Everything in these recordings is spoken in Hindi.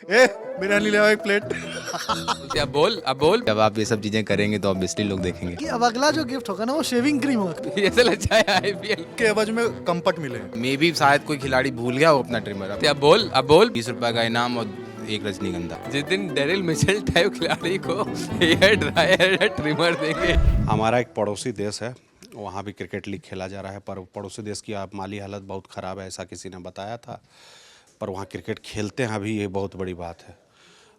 ए बिरयानी ले आओ एक प्लेट। अब बोल जब आप ये सब चीजें करेंगे तो ऑब्वियसली लोग देखेंगे कि अब अगला जो गिफ्ट होगा ना वो शेविंग क्रीम होगा। ये ऐसा लगता है आईपीएल के एवज में कंफर्ट मिले। मे भी शायद कोई खिलाड़ी भूल गया हो अपना ट्रिमर। अब बोल 20 रुपए का इनाम और एक रजनीगंधा। जिस दिन डेरिल मिचेल टाइप खिलाड़ी को हेयर ड्रायर ट्रिमर देंगे। हमारा एक पड़ोसी देश है, वहाँ भी क्रिकेट लीग खेला जा रहा है, पर पड़ोसी देश की आप माली हालत बहुत ख़राब है, ऐसा किसी ने बताया था। पर वहाँ क्रिकेट खेलते हैं अभी, ये बहुत बड़ी बात है।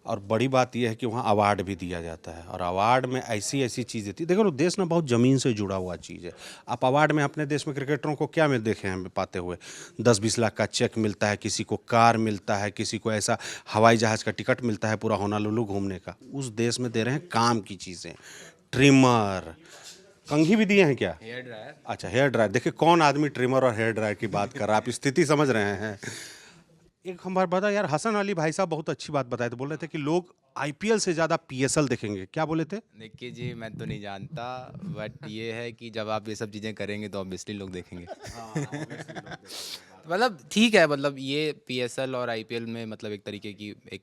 और बड़ी बात यह है कि वहाँ अवार्ड भी दिया जाता है, और अवार्ड में ऐसी ऐसी चीज़ देती है। देखो देश ना बहुत ज़मीन से जुड़ा हुआ चीज़ है। आप अवार्ड में अपने देश में क्रिकेटरों को क्या में देखे हैं पाते हुए, 10-20 लाख का चेक मिलता है, किसी को कार मिलता है, किसी को ऐसा हवाई जहाज़ का टिकट मिलता है पूरा होनालुलु घूमने का। उस देश में दे रहे हैं काम की चीज़ें, ट्रिमर, कंघी भी दिए हैं क्या? Hair dryer. अच्छा, हेयर ड्रायर। देखिए कौन आदमी ट्रिमर और हेयर ड्रायर की बात कर रहा है, आप स्थिति समझ रहे हैं। एक हम बार बता यार, हसन अली भाई साहब बहुत अच्छी बात बताए थे, बोल रहे थे कि लोग आईपीएल से ज़्यादा पीएसएल देखेंगे। क्या बोले थे? देखिए जी, मैं तो नहीं जानता, बट ये है कि जब आप ये सब चीज़ें करेंगे तो ऑब्वियसली लोग देखेंगे। मतलब ठीक है, मतलब ये पीएसएल और आईपीएल में मतलब एक तरीके की एक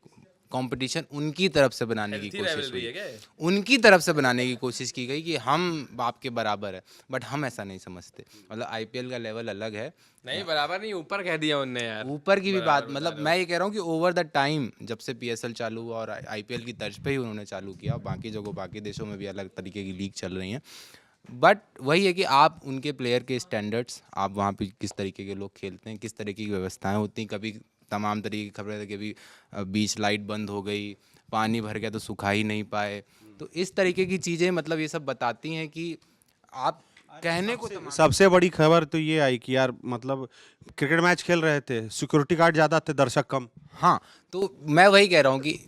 कंपटीशन उनकी तरफ से बनाने की कोशिश हुई, उनकी तरफ से बनाने की कोशिश की गई कि हम आपके बराबर है, बट हम ऐसा नहीं समझते। मतलब आईपीएल का लेवल अलग है। नहीं, बराबर नहीं, ऊपर कह दिया उनने यार। ऊपर की भी बात, मतलब मैं ये कह रहा हूँ कि ओवर द टाइम जब से पीएसएल चालू हुआ और आईपीएल की तर्ज पे ही उन्होंने चालू किया, बाकी जगह बाकी देशों में भी अलग तरीके की लीग चल रही हैं, बट वही है कि आप उनके प्लेयर के स्टैंडर्ड्स, आप वहाँ पे किस तरीके के लोग खेलते हैं, किस तरीके की व्यवस्थाएं होती हैं। कभी तमाम तरीके की खबरें थी कि अभी बीच लाइट बंद हो गई, पानी भर गया तो सुखा ही नहीं पाए। तो इस तरीके की चीज़ें मतलब ये सब बताती हैं कि आप कहने को सबसे बड़ी खबर तो ये आई कि यार मतलब क्रिकेट मैच खेल रहे थे, सिक्योरिटी गार्ड ज़्यादा थे, दर्शक कम। हाँ, तो मैं वही कह रहा हूँ कि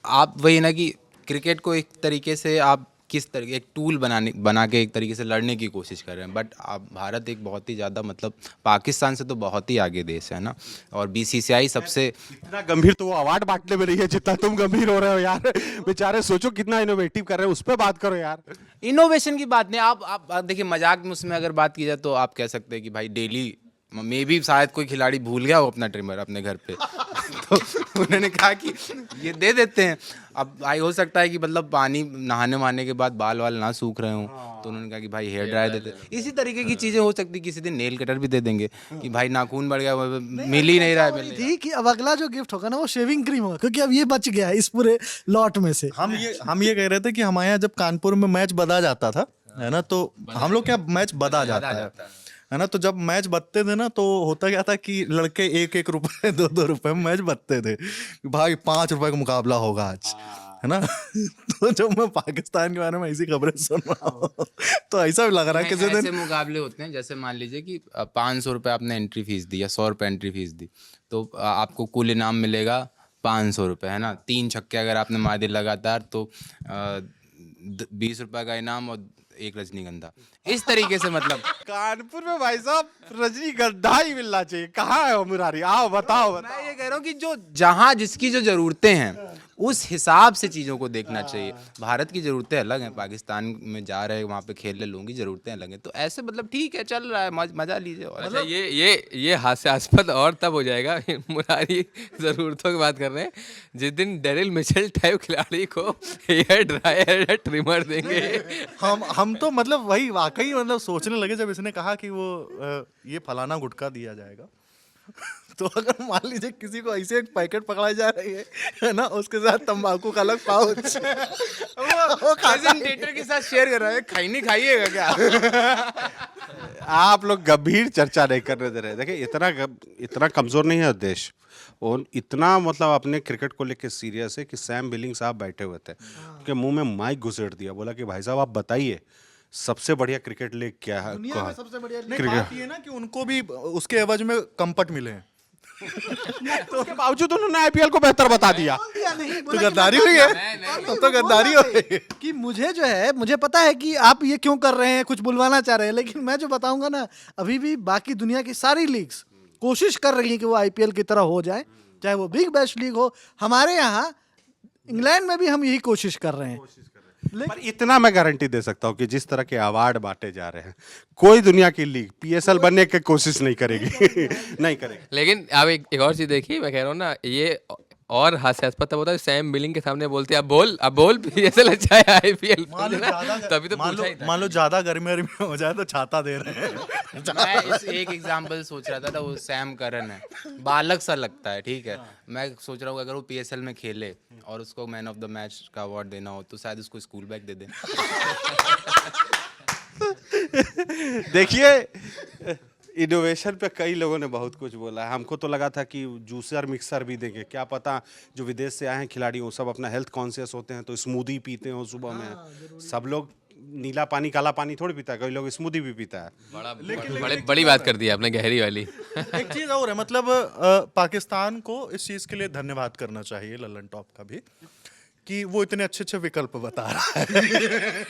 आप वही ना कि क्रिकेट को एक तरीके से आप किस तरीके एक टूल बना के एक तरीके से लड़ने की कोशिश कर रहे हैं, बट आप भारत एक बहुत ही ज़्यादा मतलब पाकिस्तान से तो बहुत ही आगे देश है ना। और बीसीसीआई सबसे इतना गंभीर तो वो अवार्ड बांटने में नहीं है जितना तुम गंभीर हो रहे हो यार। बेचारे सोचो कितना इनोवेटिव कर रहे हैं, उस पर बात करो यार। इनोवेशन की बात नहीं, आप देखिए मजाक में उसमें अगर बात की जाए तो आप कह सकते हैं कि भाई डेली मे भी शायद कोई खिलाड़ी भूल गया हो अपना ट्रिमर अपने घर पे तो उन्होंने कहा कि ये दे देते हैं। अब भाई हो सकता है कि मतलब पानी नहाने वहाने के बाद बाल वाल ना सूख रहे हों, तो उन्होंने कहा कि भाई हेयर ड्रायर देते हैं। इसी तरीके की चीज़ें हो सकती, किसी दिन नेल कटर भी दे देंगे कि भाई नाखून बढ़ गया, मिल ही नहीं रहा है। थी कि अब अगला जो गिफ्ट होगा ना वो शेविंग क्रीम होगा, क्योंकि अब ये बच गया है इस पूरे लॉट में से। हम ये कह रहे थे कि हमारे यहाँ जब कानपुर में मैच बदा जाता था, है ना, तो हम लोग क्या मैच बदा जाता है ना, तो जब मैच बदते थे ना तो होता क्या था कि लड़के 1-1 रुपए 2-2 रुपए में मैच बदते थे। भाई 5 रुपए का मुकाबला होगा आज, है ना। तो जब मैं पाकिस्तान के बारे में ऐसी खबरें सुन रहा हूँ तो ऐसा भी लग रहा है किसी दिन ऐसे मुकाबले होते हैं, जैसे मान लीजिए कि 500 रुपये आपने एंट्री फीस दी या 100 रुपये एंट्री फीस दी, तो आपको कुल इनाम मिलेगा 500 रुपये, है ना। 3 छक्के अगर आपने मार दिए लगातार तो 20 रुपये का इनाम और एक रजनीगंधा। इस तरीके से मतलब कानपुर में भाई साहब रजनीगंधा ही मिलना चाहिए। कहाँ है वो मुरारी? आओ बताओ। मैं ये कह रहा हूँ कि जो जहाँ जिसकी जो ज़रूरतें हैं उस हिसाब से चीज़ों को देखना चाहिए। भारत की ज़रूरतें अलग हैं, पाकिस्तान में जा रहे हैं वहाँ पे खेलने, लोगों की ज़रूरतें अलग हैं, तो ऐसे मतलब ठीक है, चल रहा है, मज़ा लीजिए। और अच्छा, ये हास्यास्पद और तब हो जाएगा मुरारी ज़रूरतों की बात कर रहे हैं जिस दिन डेरिल मिचेल टाइप खिलाड़ी को हेयर ड्रायर ट्रिमर देंगे। हम तो मतलब वही वाकई मतलब सोचने लगे जब इसने कहा कि वो ये फलाना गुटखा दिया जाएगा। तो अगर मान लीजिए किसी को ऐसे एक पैकेट पकड़ाई जा रही है ना, उसके साथ तंबाकू का अलग पाउच वो प्रेजेंटेटर के साथ शेयर कर रहा है, खैनी खाइएगा क्या? आप लोग गंभीर चर्चा नहीं करने दे रहे। देखिए इतना कमजोर नहीं है देश, और इतना मतलब अपने क्रिकेट को लेके सीरियस है कि सैम बिलिंग साहब बैठे हुए थे, उनके मुंह में माइक घुसेड़ दिया, बोला कि भाई साहब आप बताइए सबसे बढ़िया क्रिकेट लीग क्या है? दुनिया में सबसे बढ़िया नहीं, बात ये ना कि उनको भी उसके एवज में कंफर्ट मिले हैं। तो उसके बावजूद उन्होंने आईपीएल को बेहतर बता दिया। तो गद्दारी हुई है, तो गद्दारी हो रही है कि मुझे जो है, मुझे पता है कि आप ये क्यों कर रहे हैं, कुछ बुलवाना चाह रहे हैं, लेकिन मैं जो बताऊंगा ना, अभी भी बाकी दुनिया की सारी लीग्स कोशिश कर रही हैं कि वो आईपीएल की तरह हो जाए, चाहे वो बिग बैश लीग हो। हमारे यहाँ इंग्लैंड में भी हम यही कोशिश कर रहे हैं। पर इतना मैं गारंटी दे सकता हूँ कि जिस तरह के अवार्ड बांटे जा रहे हैं, कोई दुनिया की लीग पीएसएल बनने की कोशिश नहीं करेगी। नहीं करेगी। लेकिन आप एक और चीज़ देखिए, मैं कह रहा हूँ ना, ये और हास्यास्पद तब होता है सैम बिलिंग के सामने बोलते हैं अब बोल PSL अच्छा है IPL तभी तो पूछा ही था। मान लो ज्यादा गर्मी हो जाए तो छाता दे रहे हैं। मैं इस एक एग्जांपल सोच रहा था वो सैम करन है, बालक सा लगता है, ठीक है। मैं सोच रहा हूँ अगर वो PSL में खेले और उसको मैन ऑफ द मैच का अवार्ड देना हो तो शायद उसको स्कूल बैग दे दें। देखिए इनोवेशन पे कई लोगों ने बहुत कुछ बोला है। हमको तो लगा था कि जूसर मिक्सर भी देंगे, क्या पता जो विदेश से आए हैं खिलाड़ी वो सब अपना हेल्थ कॉन्शियस होते हैं तो स्मूदी पीते हो सुबह में। सब लोग नीला पानी काला पानी थोड़ी पीता है, कई लोग स्मूदी भी पीता है। बड़ी बात कर दी आपने, गहरी वाली। एक चीज और है, मतलब पाकिस्तान को इस चीज के लिए धन्यवाद करना चाहिए, ललन टॉप का भी, कि वो इतने अच्छे अच्छे विकल्प बता रहा है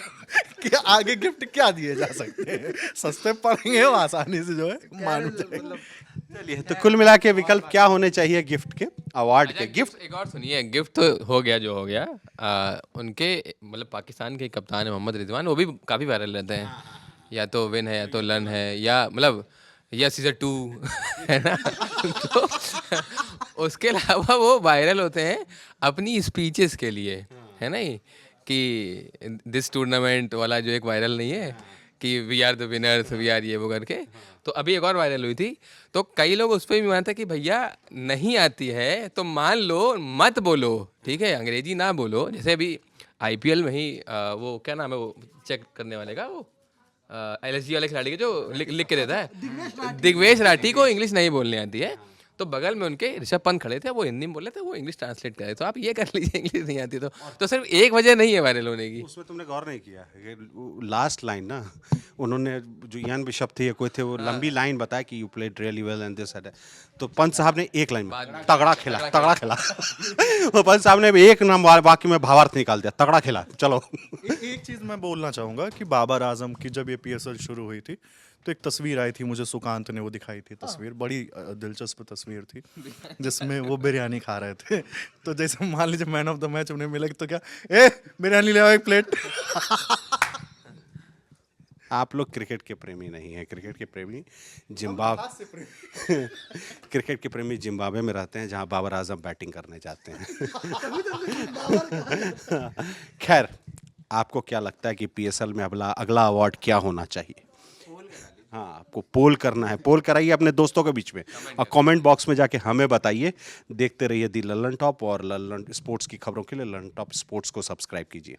कि आगे गिफ्ट क्या दिए जा सकते हैं, सस्ते पड़ेंगे वो आसानी से जो है मान जाएंगे। चलिए तो कुल मिला के विकल्प क्या होने चाहिए गिफ्ट के, अवार्ड के? गिफ्ट एक और सुनिए, गिफ्ट तो हो गया जो हो गया। उनके मतलब पाकिस्तान के कप्तान है मोहम्मद रिजवान, वो भी काफ़ी वायरल रहते हैं। या तो विन है या तो लन है या मतलब या सीजन 2 है ना। तो उसके अलावा वो वायरल होते हैं अपनी स्पीचेस के लिए, है ना, ये कि दिस टूर्नामेंट वाला जो एक वायरल नहीं है कि we are the winners, we are ये वो करके। तो अभी एक और वायरल हुई थी, तो कई लोग उस पर भी मानते हैं कि भैया नहीं आती है तो मान लो, मत बोलो, ठीक है, अंग्रेजी ना बोलो। जैसे अभी IPL में ही वो क्या नाम है वो चेक करने वाले का, वो LSG वाले खिलाड़ी के जो लिख के देता है, दिग्वेश राठी को इंग्लिश नहीं बोलने आती है, तो बगल में उनके ऋषभ पंत खड़े थे, वो हिंदी में बोले थे, वो इंग्लिश ट्रांसलेट करे। तो आप ये कर लीजिए, इंग्लिश नहीं आती तो सिर्फ एक वजह नहीं है वायरल होने की। उसमें तुमने गौर नहीं किया लास्ट लाइन ना, उन्होंने जो इयान बिशप थे या कोई थे वो लंबी लाइन बताया कि you played really well and this and, तो पंत साहब ने एक लाइन में तगड़ा खेला वो पंत साहब ने एक नाम वाक्य में भावार्थ निकाल दिया, तगड़ा खेला। चलो एक चीज मैं बोलना चाहूंगा कि बाबर आजम की जब ये PSL शुरू हुई थी तो एक तस्वीर आई थी, मुझे सुकांत ने वो दिखाई थी तस्वीर, बड़ी दिलचस्प तस्वीर थी जिसमें वो बिरयानी खा रहे थे। तो जैसे मान लीजिए मैन ऑफ द मैच उन्हें मिले तो क्या, बिरयानी ले आओ एक प्लेट। आप लोग क्रिकेट के प्रेमी नहीं हैं, क्रिकेट के प्रेमी क्रिकेट के प्रेमी जिम्बाब्वे में रहते हैं जहां बाबर आजम बैटिंग करने जाते हैं। खैर, आपको क्या लगता है कि PSL में अगला अवार्ड क्या होना चाहिए? हाँ, आपको पोल करना है, पोल कराइए अपने दोस्तों के बीच में और कमेंट बॉक्स में जाके हमें बताइए। देखते रहिए दी ललन टॉप, और ललन स्पोर्ट्स की खबरों के लिए ललन टॉप स्पोर्ट्स को सब्सक्राइब कीजिए।